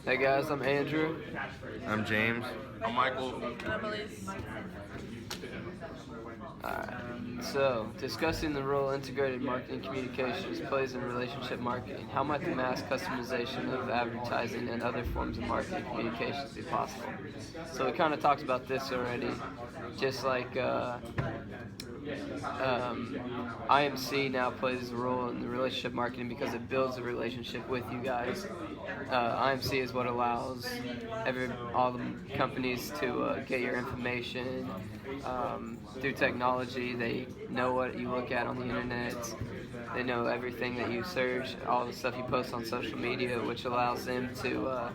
Hey guys, I'm Andrew. I'm James. I'm Michael. And I'm Elise. Alright, so discussing the role integrated marketing communications plays in relationship marketing. How might the mass customization of advertising and other forms of marketing communications be possible? So we kind of talked about this already, just like IMC now plays a role in the relationship marketing because it builds a relationship with you guys. IMC is what allows all the companies to get your information through technology. They know what you look at on the internet. They know everything that you search, all the stuff you post on social media, which allows them to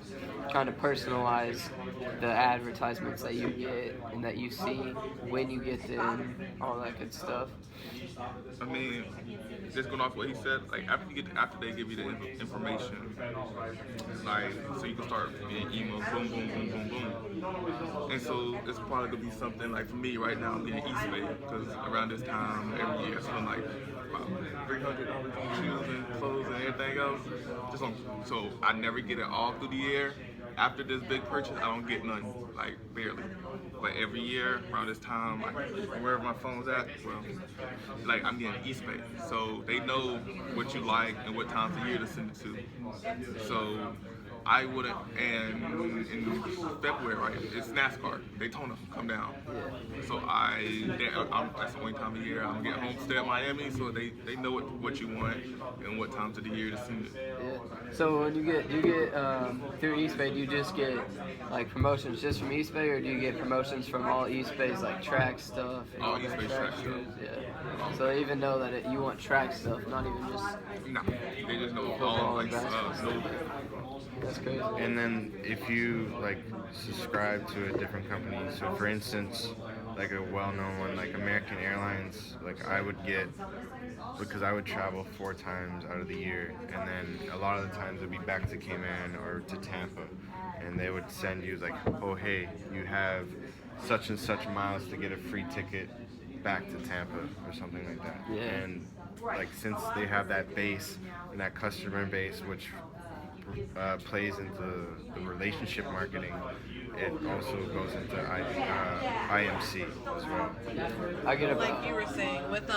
kind of personalize the advertisements that you get and that you see when you get them, all that good stuff. I mean, just going off what he said, like after they give you the information, like so you can start getting emails, boom, boom, boom, boom, boom, and so it's probably gonna be something like for me right now, I'm getting East Bay because around this time every year I spend like about $300 on shoes and clothes and everything else. So I never get it all through the year. After this big purchase, I don't get none, like barely. But every year around this time, like wherever my phone's at, well, like I'm getting East Bay, so they know what you like and what times of year to send it to. So I wouldn't, and in February, right, it's NASCAR, Daytona, come down. So that's the only time of year I'm get Homestead Miami, so they know what you want and what times of the year to send it. Yeah. So when you get through East Bay, do you just get like promotions just from East Bay, or do you get promotions from all East Bay's like track stuff? And All East Bay track stuff. Yeah. So they even know that you want track stuff, not even just. No, they just know all like That's crazy. And then if you like subscribe to a different company, so for instance, like a well-known one like American Airlines, like I would get, because I would travel 4 times out of the year, and then a lot of the times it'd be back to Cayman or to Tampa, and they would send you like, oh hey, you have such and such miles to get a free ticket back to Tampa or something like that. Yeah. And like since they have that base and that customer base, which plays into the relationship marketing, it also goes into IMC as well. I get Like you were saying, with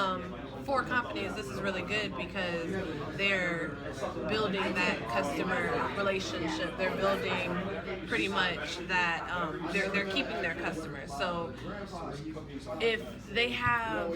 4 companies, this is really good because they're building that customer relationship. They're building pretty much that they're keeping their customers. So if they have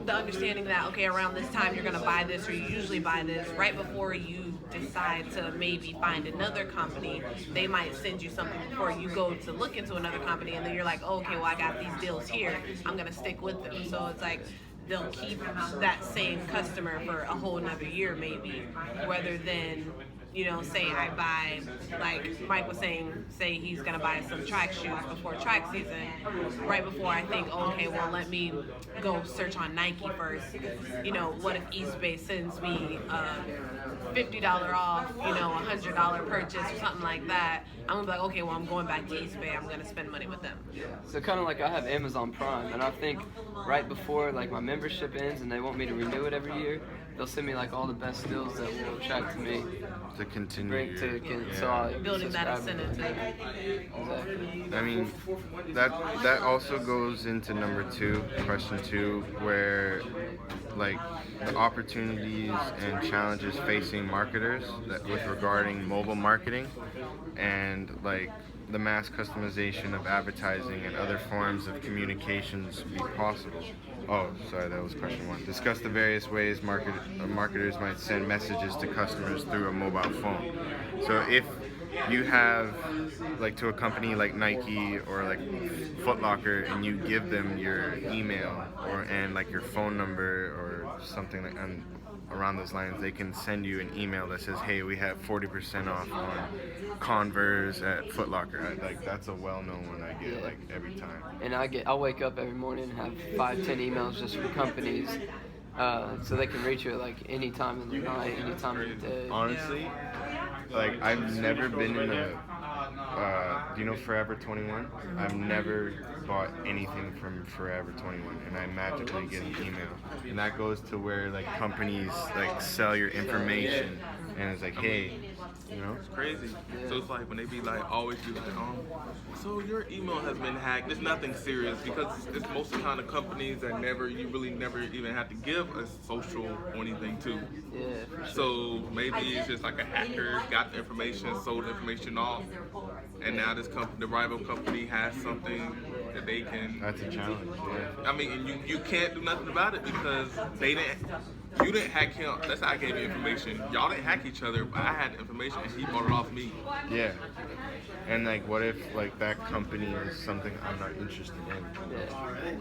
the understanding that, okay, around this time you're going to buy this, or you usually buy this, right before you decide to maybe find another company, they might send you something before you go to look into another company, and then you're like, oh, okay, well, I got these deals here, I'm going to stick with them. So it's like they'll keep that same customer for a whole another year maybe, rather than, you know, say I buy, like Mike was saying, say he's going to buy some track shoes before track season. Right before I think, oh, okay, well, let me go search on Nike first. You know, what if East Bay sends me $50 off, you know, $100 purchase or something like that? I'm going to be like, okay, well, I'm going back to East Bay. I'm going to spend money with them. So kind of like I have Amazon Prime, and I think right before like my membership ends and they want me to renew it every year, they'll send me like all the best deals that will attract me. To continue. So I Building that subscribe. incentive. Exactly. I mean, that also goes into number 2, question 2, where like the opportunities and challenges facing marketers with regarding mobile marketing and like the mass customization of advertising and other forms of communications be possible. Oh, sorry, that was question 1. Discuss the various ways marketers might send messages to customers through a mobile phone. So if you have, like, to a company like Nike or like Foot Locker, and you give them your email and like your phone number or something like around those lines, they can send you an email that says, hey, we have 40% off on Converse at Foot Locker. Like that's a well-known one I get like every time. And I'll wake up every morning and have 5-10 emails just from companies, so they can reach you at like any time of the night, any time of the day. Honestly, like I've never been in a do you know Forever 21? I've never bought anything from Forever 21, and I magically get an email, and that goes to where like companies like sell your information, and it's like, hey, You know? It's crazy. Yeah. So it's like when they be like, always be like, so your email has been hacked. It's nothing serious because it's most of the kind of companies that you really never even have to give a social or anything to. Yeah, for sure. So maybe it's just like a hacker got the information, sold the information off, and now this company, the rival company, has something that they can. That's a challenge. Yeah. I mean, and you can't do nothing about it because you didn't hack him. That's how I gave you information. Y'all didn't hack each other, but I had the information and he bought it off me. Yeah. And like, what if like that company is something I'm not interested in? Yeah.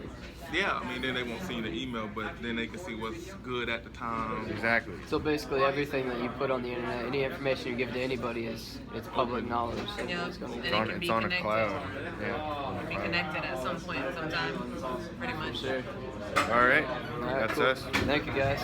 Yeah, I mean, then they won't see the email, but then they can see what's good at the time. Exactly. So basically, everything that you put on the internet, any information you give to anybody it's public knowledge. So Yeah, it's gonna and be it can be It's on a connected. cloud. Yeah. on a Be cloud. connected at some point, sometime, pretty much. sure. All right. All right, That's cool. us. Thank you guys.